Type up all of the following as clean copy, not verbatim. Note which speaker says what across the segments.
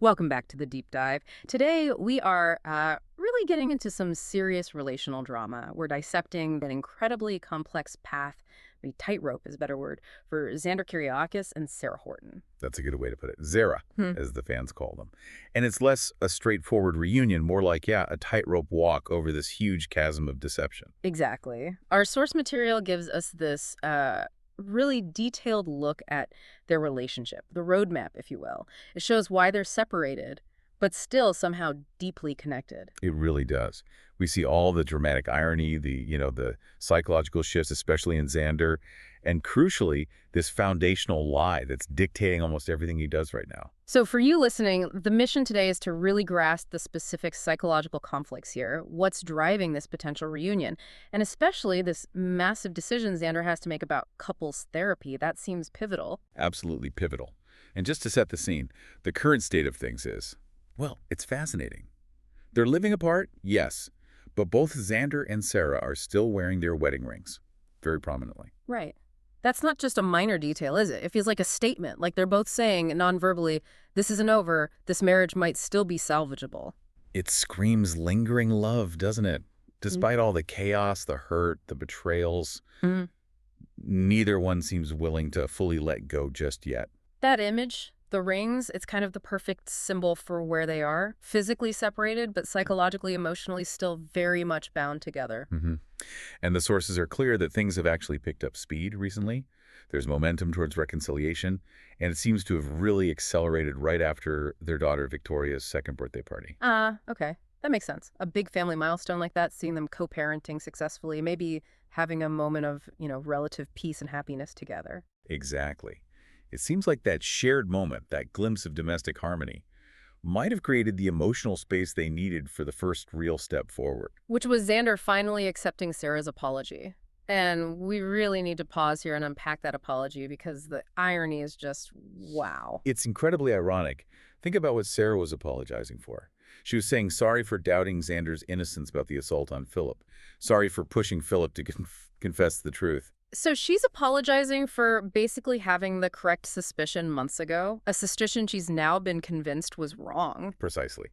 Speaker 1: Welcome back to the deep dive. Today, we are really getting into some serious relational drama. We're dissecting an incredibly complex path, maybe tightrope is a better word, for Xander Kyriakis and Sarah Horton.
Speaker 2: That's a good way to put it. Xarah,
Speaker 1: Hmm.
Speaker 2: as the fans call them. And it's less a straightforward reunion, more like, a tightrope walk over this huge chasm of deception.
Speaker 1: Exactly. Our source material gives us this really detailed look at their relationship, the roadmap, if you will. It shows why they're separated, but still somehow deeply connected.
Speaker 2: It really does. We see all the dramatic irony, the psychological shifts, especially in Xander, and crucially, this foundational lie that's dictating almost everything he does right now.
Speaker 1: So for you listening, the mission today is to really grasp the specific psychological conflicts here, what's driving this potential reunion, and especially this massive decision Xander has to make about couples therapy. That seems pivotal.
Speaker 2: Absolutely pivotal. And just to set the scene, the current state of things is, well, it's fascinating. They're living apart, yes, but both Xander and Sarah are still wearing their wedding rings, very prominently.
Speaker 1: Right. That's not just a minor detail, is it? It feels like a statement, like they're both saying non-verbally, this isn't over, this marriage might still be salvageable.
Speaker 2: It screams lingering love, doesn't it? Despite all the chaos, the hurt, the betrayals,
Speaker 1: Mm.
Speaker 2: neither one seems willing to fully let go just yet.
Speaker 1: That image, the rings, it's kind of the perfect symbol for where they are, physically separated, but psychologically, emotionally still very much bound together.
Speaker 2: And the sources are clear that things have actually picked up speed recently. There's momentum towards reconciliation, and it seems to have really accelerated right after their daughter Victoria's second birthday party.
Speaker 1: Okay. That makes sense. A big family milestone like that, seeing them co-parenting successfully, maybe having a moment of, relative peace and happiness together.
Speaker 2: Exactly. It seems like that shared moment, that glimpse of domestic harmony, might have created the emotional space they needed for the first real step forward.
Speaker 1: Which was Xander finally accepting Sarah's apology. And we really need to pause here and unpack that apology because the irony is just wow.
Speaker 2: It's incredibly ironic. Think about what Sarah was apologizing for. She was saying sorry for doubting Xander's innocence about the assault on Philip. Sorry for pushing Philip to confess the truth.
Speaker 1: So she's apologizing for basically having the correct suspicion months ago, a suspicion she's now been convinced was wrong.
Speaker 2: Precisely.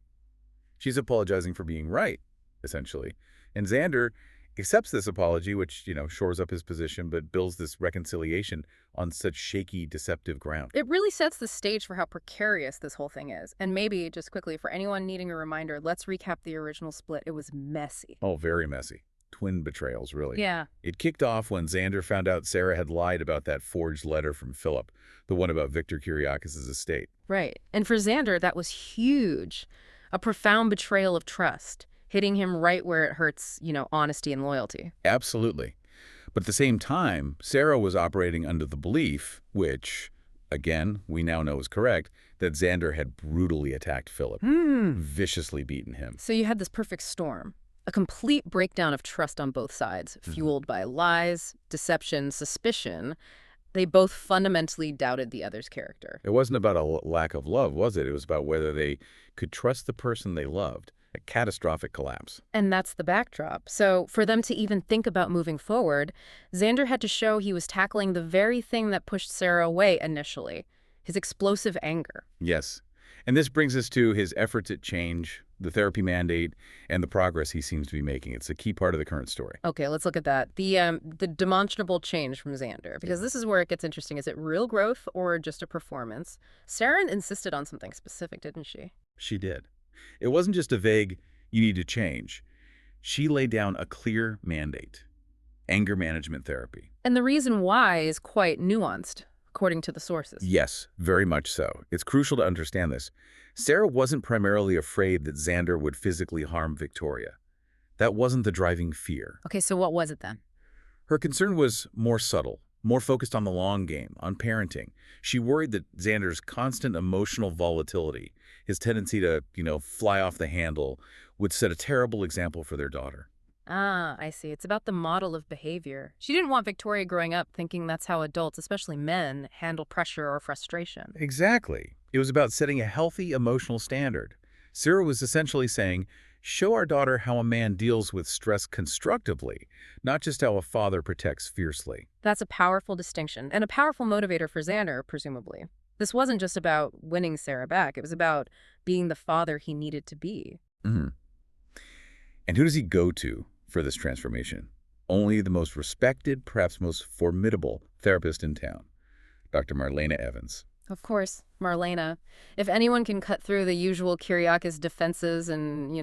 Speaker 2: She's apologizing for being right, essentially. And Xander accepts this apology, which, shores up his position, but builds this reconciliation on such shaky, deceptive ground.
Speaker 1: It really sets the stage for how precarious this whole thing is. And maybe, just quickly, for anyone needing a reminder, let's recap the original split. It was messy.
Speaker 2: Oh, very messy. Twin betrayals, really.
Speaker 1: Yeah.
Speaker 2: It kicked off when Xander found out Sarah had lied about that forged letter from Philip, the one about Victor Kyriakis' estate.
Speaker 1: Right. And for Xander, that was huge. A profound betrayal of trust, hitting him right where it hurts, honesty and loyalty.
Speaker 2: Absolutely. But at the same time, Sarah was operating under the belief, which, again, we now know is correct, that Xander had brutally attacked Philip, viciously beaten him.
Speaker 1: So you had this perfect storm. A complete breakdown of trust on both sides, fueled by lies, deception, suspicion. They both fundamentally doubted the other's character.
Speaker 2: It wasn't about a lack of love, was it? It was about whether they could trust the person they loved. A catastrophic collapse.
Speaker 1: And that's the backdrop. So for them to even think about moving forward, Xander had to show he was tackling the very thing that pushed Sarah away initially, his explosive anger.
Speaker 2: Yes. And this brings us to his efforts at change, the therapy mandate, and the progress he seems to be making. It's a key part of the current story.
Speaker 1: Okay, let's look at that. The demonstrable change from Xander, because this is where it gets interesting. Is it real growth or just a performance? Sarah insisted on something specific, didn't she?
Speaker 2: She did. It wasn't just a vague, you need to change. She laid down a clear mandate. Anger management therapy.
Speaker 1: And the reason why is quite nuanced, according to the sources.
Speaker 2: Yes, very much so. It's crucial to understand this. Sarah wasn't primarily afraid that Xander would physically harm Victoria. That wasn't the driving fear.
Speaker 1: Okay, so what was it then?
Speaker 2: Her concern was more subtle, more focused on the long game, on parenting. She worried that Xander's constant emotional volatility, his tendency to, fly off the handle, would set a terrible example for their daughter.
Speaker 1: Ah, I see. It's about the model of behavior. She didn't want Victoria growing up thinking that's how adults, especially men, handle pressure or frustration.
Speaker 2: Exactly. It was about setting a healthy emotional standard. Sarah was essentially saying, show our daughter how a man deals with stress constructively, not just how a father protects fiercely.
Speaker 1: That's a powerful distinction, and a powerful motivator for Xander, presumably. This wasn't just about winning Sarah back. It was about being the father he needed to be.
Speaker 2: Hmm. And who does he go to for this transformation? Only the most respected, perhaps most formidable therapist in town, Dr. Marlena Evans.
Speaker 1: Of course, Marlena. If anyone can cut through the usual Kyriakis defenses and,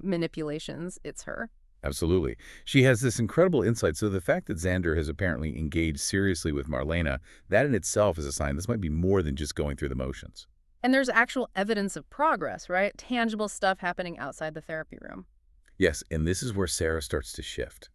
Speaker 1: manipulations, it's her.
Speaker 2: Absolutely. She has this incredible insight. So the fact that Xander has apparently engaged seriously with Marlena, that in itself is a sign this might be more than just going through the motions.
Speaker 1: And there's actual evidence of progress, right? Tangible stuff happening outside the therapy room.
Speaker 2: Yes, and this is where Sarah starts to shift.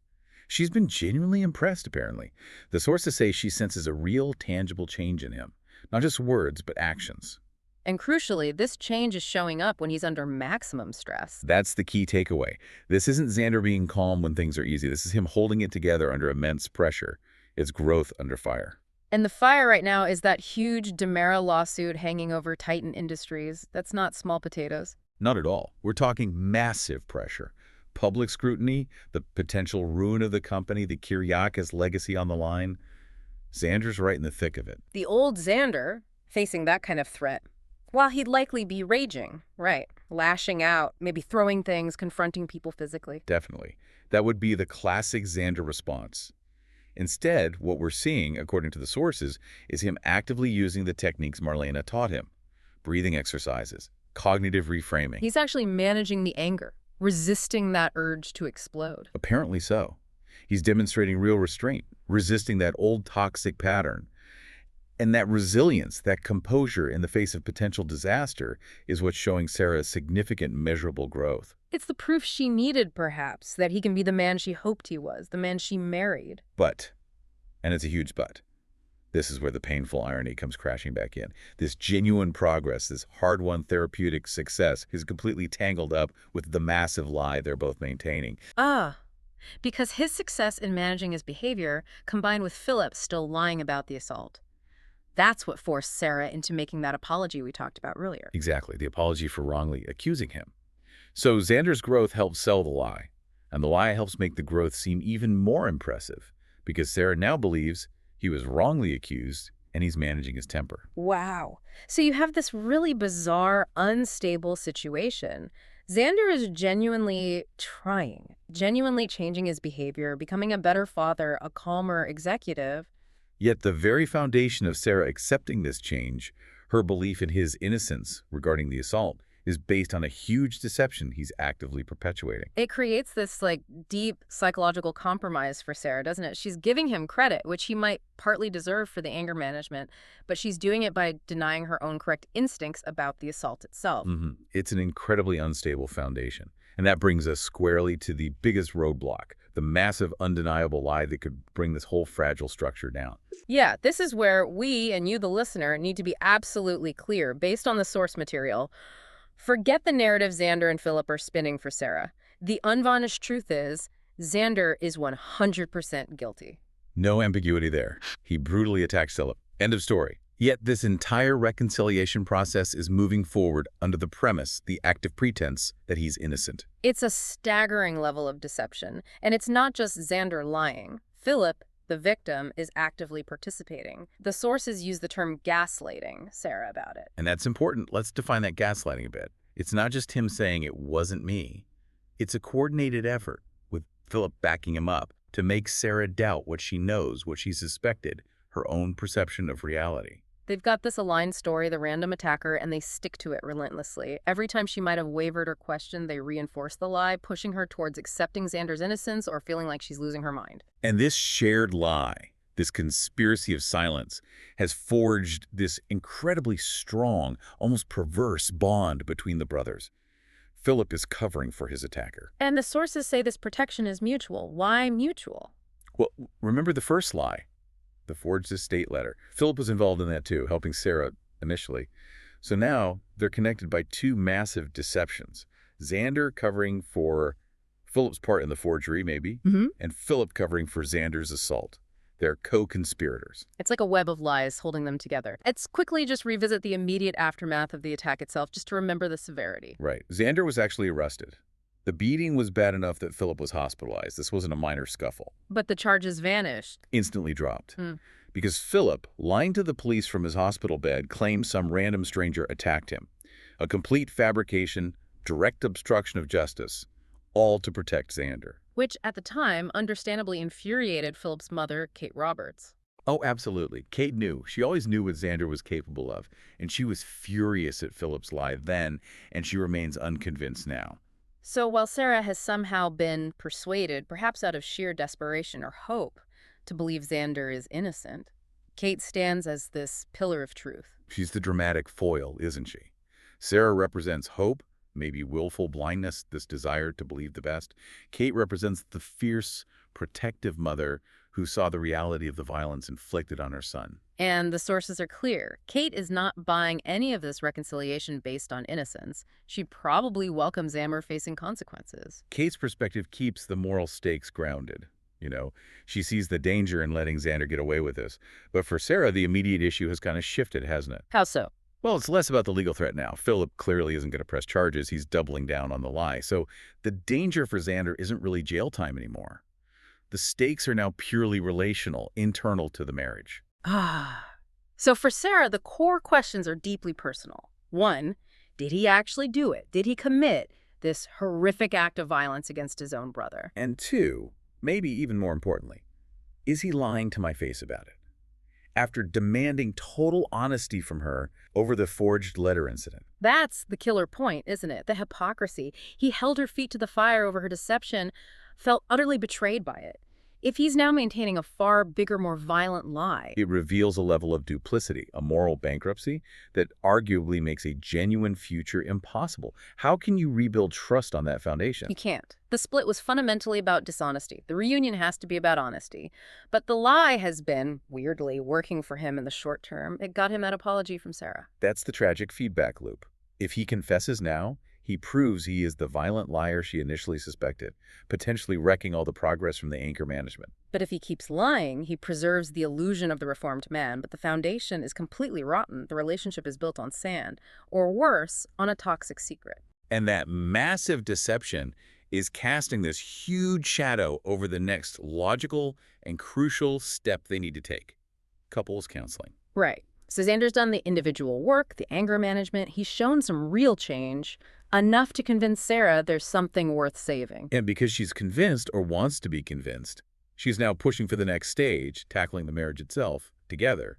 Speaker 2: She's been genuinely impressed, apparently. The sources say she senses a real, tangible change in him. Not just words, but actions.
Speaker 1: And crucially, this change is showing up when he's under maximum stress.
Speaker 2: That's the key takeaway. This isn't Xander being calm when things are easy. This is him holding it together under immense pressure. It's growth under fire.
Speaker 1: And the fire right now is that huge Demera lawsuit hanging over Titan Industries. That's not small potatoes.
Speaker 2: Not at all. We're talking massive pressure. Public scrutiny, the potential ruin of the company, the Kyriakis legacy on the line. Xander's right in the thick of it.
Speaker 1: The old Xander, facing that kind of threat, while he'd likely be raging, right, lashing out, maybe throwing things, confronting people physically.
Speaker 2: Definitely. That would be the classic Xander response. Instead, what we're seeing, according to the sources, is him actively using the techniques Marlena taught him. Breathing exercises, cognitive reframing.
Speaker 1: He's actually managing the anger, resisting that urge to explode.
Speaker 2: Apparently so. He's demonstrating real restraint, resisting that old toxic pattern. And that resilience, that composure in the face of potential disaster is what's showing Sarah significant measurable growth.
Speaker 1: It's the proof she needed, perhaps, that he can be the man she hoped he was, the man she married.
Speaker 2: But, and it's a huge but, this is where the painful irony comes crashing back in. This genuine progress, this hard-won therapeutic success is completely tangled up with the massive lie they're both maintaining.
Speaker 1: Because his success in managing his behavior combined with Philip still lying about the assault. That's what forced Sarah into making that apology we talked about earlier.
Speaker 2: Exactly, the apology for wrongly accusing him. So Xander's growth helps sell the lie, and the lie helps make the growth seem even more impressive, because Sarah now believes he was wrongly accused and he's managing his temper.
Speaker 1: Wow. So you have this really bizarre, unstable situation. Xander is genuinely trying, genuinely changing his behavior, becoming a better father, a calmer executive.
Speaker 2: Yet the very foundation of Sarah accepting this change, her belief in his innocence regarding the assault, is based on a huge deception he's actively perpetuating.
Speaker 1: It creates this deep psychological compromise for Sarah, doesn't it? She's giving him credit, which he might partly deserve for the anger management, but she's doing it by denying her own correct instincts about the assault itself.
Speaker 2: It's an incredibly unstable foundation. And that brings us squarely to the biggest roadblock, the massive undeniable lie that could bring this whole fragile structure down.
Speaker 1: Yeah, this is where we and you, the listener, need to be absolutely clear based on the source material. Forget the narrative Xander and Philip are spinning for Sarah. The unvarnished truth is Xander is 100% guilty.
Speaker 2: No ambiguity there. He brutally attacked Philip. End of story. Yet this entire reconciliation process is moving forward under the premise, the active pretense, that he's innocent.
Speaker 1: It's a staggering level of deception. And it's not just Xander lying. Philip, the victim, is actively participating. The sources use the term gaslighting Sarah about it.
Speaker 2: And that's important. Let's define that gaslighting a bit. It's not just him saying it wasn't me. It's a coordinated effort, with Philip backing him up, to make Sarah doubt what she knows, what she suspected, her own perception of reality.
Speaker 1: They've got this aligned story, the random attacker, and they stick to it relentlessly. Every time she might have wavered or questioned, they reinforce the lie, pushing her towards accepting Xander's innocence or feeling like she's losing her mind.
Speaker 2: And this shared lie, this conspiracy of silence, has forged this incredibly strong, almost perverse bond between the brothers. Philip is covering for his attacker.
Speaker 1: And the sources say this protection is mutual. Why mutual?
Speaker 2: Well, remember the first lie? The forged estate letter. Philip was involved in that too, helping Sarah initially. So now they're connected by two massive deceptions. Xander covering for Philip's part in the forgery, maybe, and Philip covering for Xander's assault. They're co-conspirators.
Speaker 1: It's like a web of lies holding them together. Let's quickly just revisit the immediate aftermath of the attack itself, just to remember the severity.
Speaker 2: Right. Xander was actually arrested. The beating was bad enough that Philip was hospitalized. This wasn't a minor scuffle.
Speaker 1: But the charges vanished.
Speaker 2: Instantly dropped. because Philip, lying to the police from his hospital bed, claims some random stranger attacked him. A complete fabrication, direct obstruction of justice, all to protect Xander.
Speaker 1: Which, at the time, understandably infuriated Philip's mother, Kate Roberts.
Speaker 2: Oh, absolutely. Kate knew. She always knew what Xander was capable of, and she was furious at Philip's lie then, and she remains unconvinced now.
Speaker 1: So while Xarah has somehow been persuaded, perhaps out of sheer desperation or hope, to believe Xander is innocent, Kate stands as this pillar of truth.
Speaker 2: She's the dramatic foil, isn't she? Xarah represents hope, maybe willful blindness, this desire to believe the best. Kate represents the fierce, protective mother who saw the reality of the violence inflicted on her son.
Speaker 1: And the sources are clear. Kate is not buying any of this reconciliation based on innocence. She probably welcomes Xander facing consequences.
Speaker 2: Kate's perspective keeps the moral stakes grounded. She sees the danger in letting Xander get away with this. But for Xarah, the immediate issue has kind of shifted, hasn't it?
Speaker 1: How so?
Speaker 2: Well, it's less about the legal threat now. Philip clearly isn't going to press charges. He's doubling down on the lie. So the danger for Xander isn't really jail time anymore. The stakes are now purely relational, internal to the marriage.
Speaker 1: So for Xarah, the core questions are deeply personal. One, did he actually do it? Did he commit this horrific act of violence against his own brother?
Speaker 2: And two, maybe even more importantly, is he lying to my face about it? After demanding total honesty from her over the forged letter incident.
Speaker 1: That's the killer point, isn't it? The hypocrisy. He held her feet to the fire over her deception, felt utterly betrayed by it. If he's now maintaining a far bigger, more violent lie,
Speaker 2: it reveals a level of duplicity, a moral bankruptcy that arguably makes a genuine future impossible. How can you rebuild trust on that foundation?
Speaker 1: you can't. The split was fundamentally about dishonesty. The reunion has to be about honesty. But the lie has been, weirdly, working for him in the short term. It got him that apology from Xarah.
Speaker 2: That's the tragic feedback loop. If he confesses now, he proves he is the violent liar she initially suspected, potentially wrecking all the progress from the anchor management.
Speaker 1: But if he keeps lying, he preserves the illusion of the reformed man, but the foundation is completely rotten. The relationship is built on sand, or worse, on a toxic secret.
Speaker 2: And that massive deception is casting this huge shadow over the next logical and crucial step they need to take: couples counseling.
Speaker 1: Right. So Xander's done the individual work, the anger management. He's shown some real change, enough to convince Xarah there's something worth saving.
Speaker 2: And because she's convinced, or wants to be convinced, she's now pushing for the next stage, tackling the marriage itself, together.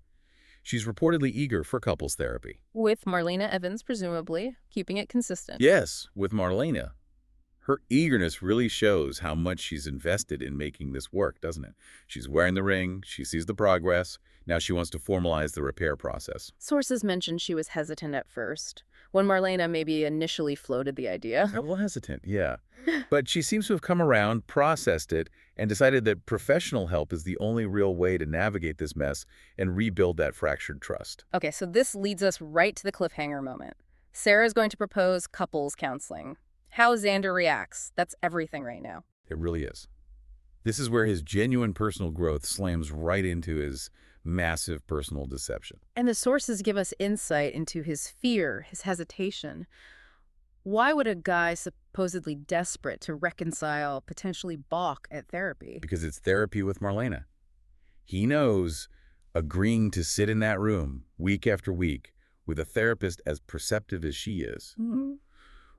Speaker 2: She's reportedly eager for couples therapy.
Speaker 1: With Marlena Evans, presumably, keeping it consistent.
Speaker 2: Yes, with Marlena. Her eagerness really shows how much she's invested in making this work, doesn't it? She's wearing the ring, she sees the progress, now she wants to formalize the repair process.
Speaker 1: Sources mentioned she was hesitant at first, when Marlena maybe initially floated the idea.
Speaker 2: A little hesitant, yeah. But she seems to have come around, processed it, and decided that professional help is the only real way to navigate this mess and rebuild that fractured trust.
Speaker 1: Okay, so this leads us right to the cliffhanger moment. Sarah's going to propose couples counseling. How Xander reacts, that's everything right now.
Speaker 2: It really is. This is where his genuine personal growth slams right into his massive personal deception.
Speaker 1: And the sources give us insight into his fear, his hesitation. Why would a guy supposedly desperate to reconcile potentially balk at therapy?
Speaker 2: Because it's therapy with Marlena. He knows agreeing to sit in that room week after week with a therapist as perceptive as she is,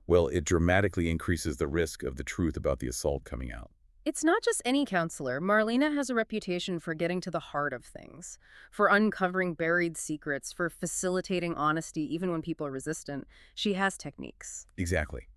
Speaker 2: well, it dramatically increases the risk of the truth about the assault coming out.
Speaker 1: It's not just any counselor. Marlena has a reputation for getting to the heart of things, for uncovering buried secrets, for facilitating honesty even when people are resistant. She has techniques.
Speaker 2: Exactly.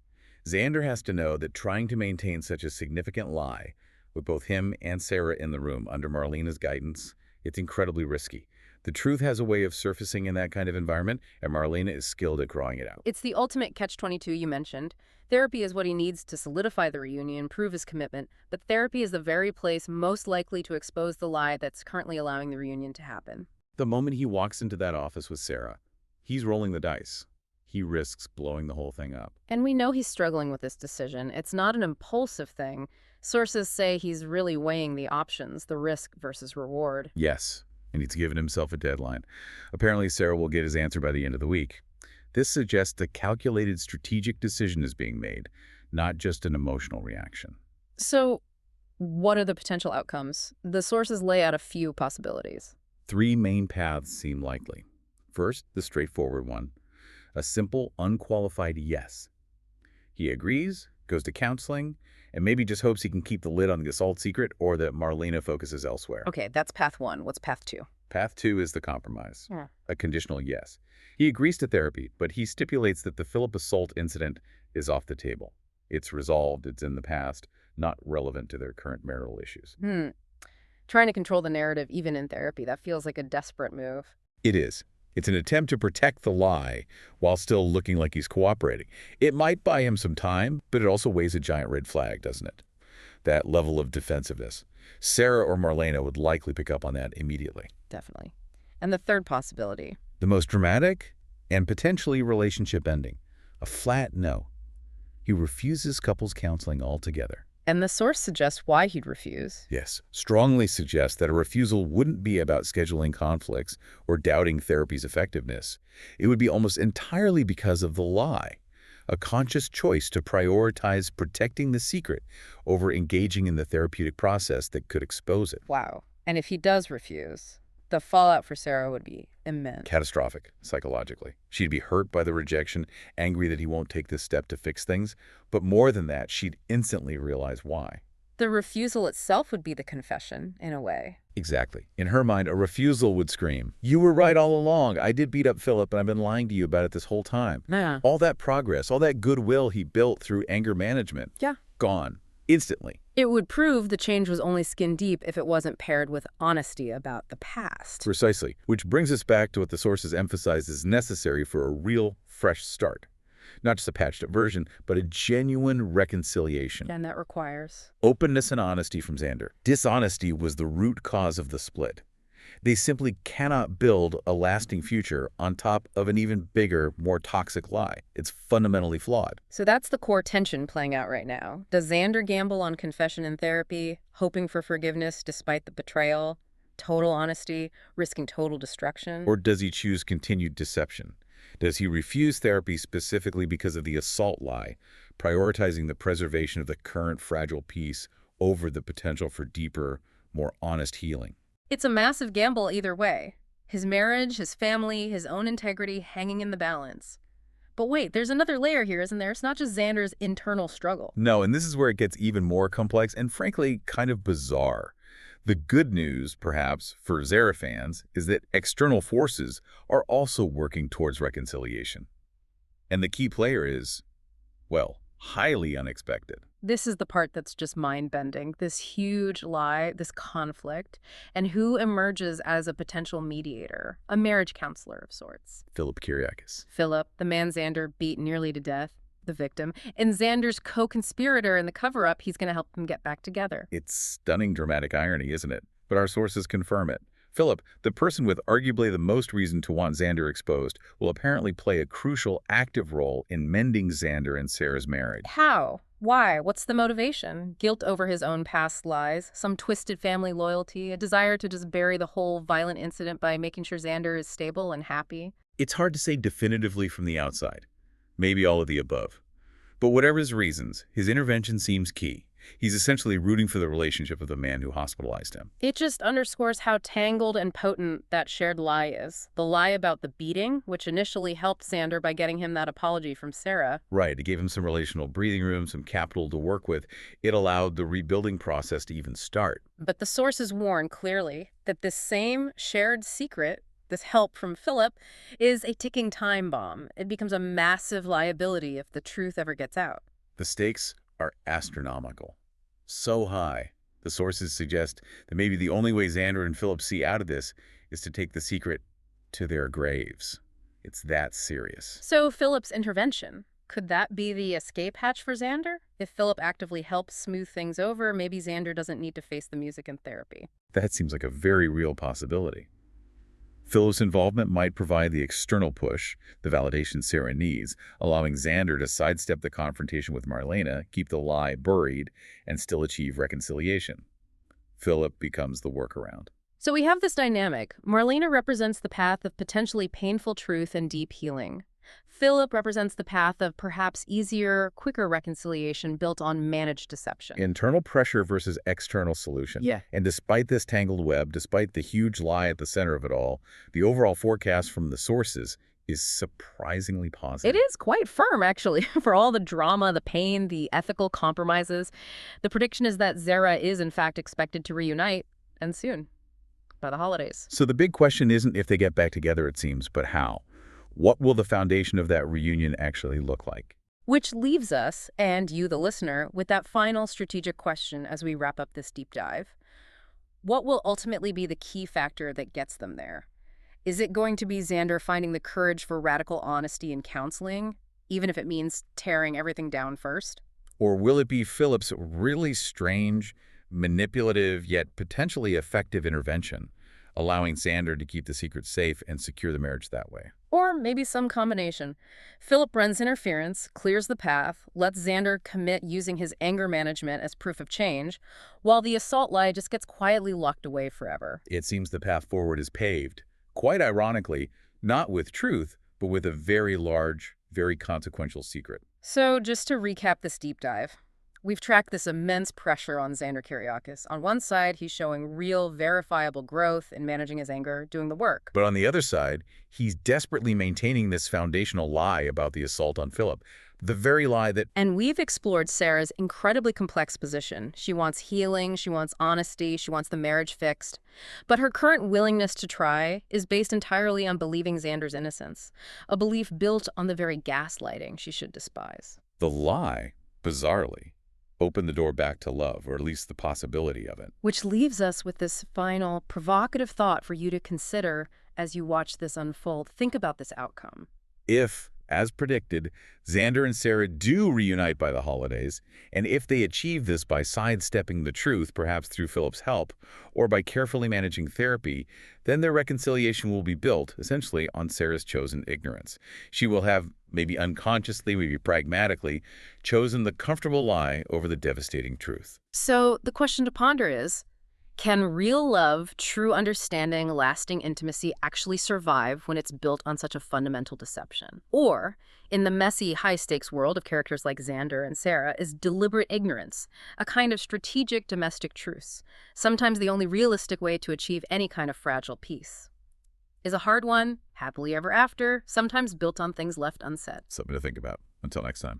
Speaker 2: Xander has to know that trying to maintain such a significant lie with both him and Xarah in the room under Marlena's guidance, it's incredibly risky. The truth has a way of surfacing in that kind of environment, and Marlena is skilled at drawing it out.
Speaker 1: It's the ultimate catch-22 you mentioned. Therapy is what he needs to solidify the reunion, prove his commitment, but therapy is the very place most likely to expose the lie that's currently allowing the reunion to happen.
Speaker 2: The moment he walks into that office with Xarah, he's rolling the dice. He risks blowing the whole thing up.
Speaker 1: And we know he's struggling with this decision. It's not an impulsive thing. Sources say he's really weighing the options, the risk versus reward.
Speaker 2: Yes, and he's given himself a deadline. Apparently, Xarah will get his answer by the end of the week. This suggests a calculated strategic decision is being made, not just an emotional reaction.
Speaker 1: So, what are the potential outcomes? The sources lay out a few possibilities.
Speaker 2: Three main paths seem likely. First, the straightforward one, a simple, unqualified yes. He agrees, goes to counseling, and maybe just hopes he can keep the lid on the assault secret or that Marlena focuses elsewhere.
Speaker 1: Okay, that's path one. What's path two?
Speaker 2: Path two is the compromise,
Speaker 1: Yeah.
Speaker 2: a conditional yes. He agrees to therapy, but he stipulates that the Philip assault incident is off the table. It's resolved, it's in the past, not relevant to their current marital issues.
Speaker 1: Trying to control the narrative even in therapy, that feels like a desperate move.
Speaker 2: It is. It's an attempt to protect the lie while still looking like he's cooperating. It might buy him some time, but it also weighs a giant red flag, doesn't it? That level of defensiveness. Xarah or Marlena would likely pick up on that immediately.
Speaker 1: Definitely. And the third possibility.
Speaker 2: The most dramatic and potentially relationship-ending. A flat no. He refuses couples counseling altogether.
Speaker 1: And the source suggests why he'd refuse.
Speaker 2: Yes, strongly suggests that a refusal wouldn't be about scheduling conflicts or doubting therapy's effectiveness. It would be almost entirely because of the lie, a conscious choice to prioritize protecting the secret over engaging in the therapeutic process that could expose it.
Speaker 1: Wow. And if he does refuse, the fallout for Xarah would be immense.
Speaker 2: Catastrophic, psychologically. She'd be hurt by the rejection, angry that he won't take this step to fix things, but more than that, she'd instantly realize why.
Speaker 1: The refusal itself would be the confession, in a way.
Speaker 2: Exactly. In her mind, a refusal would scream, "You were right all along. I did beat up Philip, and I've been lying to you about it this whole time."
Speaker 1: Yeah.
Speaker 2: All that progress, all that goodwill he built through anger management,
Speaker 1: Yeah.
Speaker 2: gone. Instantly.
Speaker 1: It would prove the change was only skin deep if it wasn't paired with honesty about the past.
Speaker 2: Precisely. Which brings us back to what the sources emphasize is necessary for a real, fresh start. Not just a patched-up version, but a genuine reconciliation.
Speaker 1: And that requires
Speaker 2: Openness and honesty from Xander. Dishonesty was the root cause of the split. They simply cannot build a lasting future on top of an even bigger, more toxic lie. It's fundamentally flawed.
Speaker 1: So that's the core tension playing out right now. Does Xander gamble on confession and therapy, hoping for forgiveness despite the betrayal, total honesty, risking total destruction?
Speaker 2: Or does he choose continued deception? Does he refuse therapy specifically because of the assault lie, prioritizing the preservation of the current fragile peace over the potential for deeper, more honest healing?
Speaker 1: It's a massive gamble either way. His marriage, his family, his own integrity hanging in the balance. But wait, there's another layer here, isn't there? It's not just Xander's internal struggle.
Speaker 2: No, and this is where it gets even more complex and frankly kind of bizarre. The good news, perhaps, for Xarah fans is that external forces are also working towards reconciliation. And the key player is, well, highly unexpected.
Speaker 1: This is the part that's just mind-bending. This huge lie, this conflict, and who emerges as a potential mediator, a marriage counselor of sorts.
Speaker 2: Philip Kyriakis.
Speaker 1: Philip, the man Xander beat nearly to death, the victim, and Xander's co-conspirator in the cover-up, he's going to help them get back together.
Speaker 2: It's stunning dramatic irony, isn't it? But our sources confirm it. Philip, the person with arguably the most reason to want Xander exposed, will apparently play a crucial, active role in mending Xander and Sarah's marriage.
Speaker 1: How? Why? What's the motivation? Guilt over his own past lies? Some twisted family loyalty? A desire to just bury the whole violent incident by making sure Xander is stable and happy?
Speaker 2: It's hard to say definitively from the outside. Maybe all of the above. But whatever his reasons, his intervention seems key. He's essentially rooting for the relationship of the man who hospitalized him.
Speaker 1: It just underscores how tangled and potent that shared lie is. The lie about the beating, which initially helped Xander by getting him that apology from Xarah.
Speaker 2: Right, it gave him some relational breathing room, some capital to work with. It allowed the rebuilding process to even start.
Speaker 1: But the sources warn clearly that this same shared secret, this help from Philip, is a ticking time bomb. It becomes a massive liability if the truth ever gets out.
Speaker 2: The stakes are astronomical. So high, the sources suggest that maybe the only way Xander and Philip see out of this is to take the secret to their graves. It's that serious.
Speaker 1: So Philip's intervention, could that be the escape hatch for Xander? If Philip actively helps smooth things over, maybe Xander doesn't need to face the music and therapy.
Speaker 2: That seems like a very real possibility. Philip's involvement might provide the external push, the validation Xarah needs, allowing Xander to sidestep the confrontation with Marlena, keep the lie buried, and still achieve reconciliation. Philip becomes the workaround.
Speaker 1: So we have this dynamic. Marlena represents the path of potentially painful truth and deep healing. Philip represents the path of perhaps easier, quicker reconciliation built on managed deception.
Speaker 2: Internal pressure versus external solution.
Speaker 1: Yeah.
Speaker 2: And despite this tangled web, despite the huge lie at the center of it all, the overall forecast from the sources is surprisingly
Speaker 1: It
Speaker 2: positive.
Speaker 1: is quite firm, actually, for all the drama, the pain, the ethical compromises. The prediction is that Xarah is, in fact, expected to reunite, and soon, by the holidays.
Speaker 2: So the big question isn't if they get back together, it seems, but how. What will the foundation of that reunion actually look like?
Speaker 1: Which leaves us, and you, the listener, with that final strategic question as we wrap up this deep dive. What will ultimately be the key factor that gets them there? Is it going to be Xander finding the courage for radical honesty and counseling, even if it means tearing everything down first?
Speaker 2: Or will it be Philip's really strange, manipulative, yet potentially effective intervention, allowing Xander to keep the secret safe and secure the marriage that way?
Speaker 1: Or maybe some combination. Philip runs interference, clears the path, lets Xander commit using his anger management as proof of change, while the assault lie just gets quietly locked away forever.
Speaker 2: It seems the path forward is paved, quite ironically, not with truth, but with a very large, very consequential secret.
Speaker 1: So just to recap this deep dive, we've tracked this immense pressure on Xander Kyriakis. On one side, he's showing real, verifiable growth in managing his anger, doing the work.
Speaker 2: But on the other side, he's desperately maintaining this foundational lie about the assault on Philip, the very lie that
Speaker 1: And we've explored Sarah's incredibly complex position. She wants healing, she wants honesty, she wants the marriage fixed. But her current willingness to try is based entirely on believing Xander's innocence, a belief built on the very gaslighting she should despise.
Speaker 2: the lie, bizarrely, opened the door back to love, or at least the possibility of it.
Speaker 1: Which leaves us with this final provocative thought for you to consider as you watch this unfold. Think about this outcome.
Speaker 2: If, as predicted, Xander and Sarah do reunite by the holidays, and if they achieve this by sidestepping the truth, perhaps through Philip's help, or by carefully managing therapy, then their reconciliation will be built, essentially, on Sarah's chosen ignorance. She will have, maybe unconsciously, maybe pragmatically, chosen the comfortable lie over the devastating truth.
Speaker 1: So the question to ponder is, can real love, true understanding, lasting intimacy actually survive when it's built on such a fundamental deception? Or, in the messy, high-stakes world of characters like Xander and Sarah, is deliberate ignorance, a kind of strategic domestic truce, sometimes the only realistic way to achieve any kind of fragile peace? Is a hard one, happily ever after, sometimes built on things left unsaid.
Speaker 2: Something to think about. Until next time.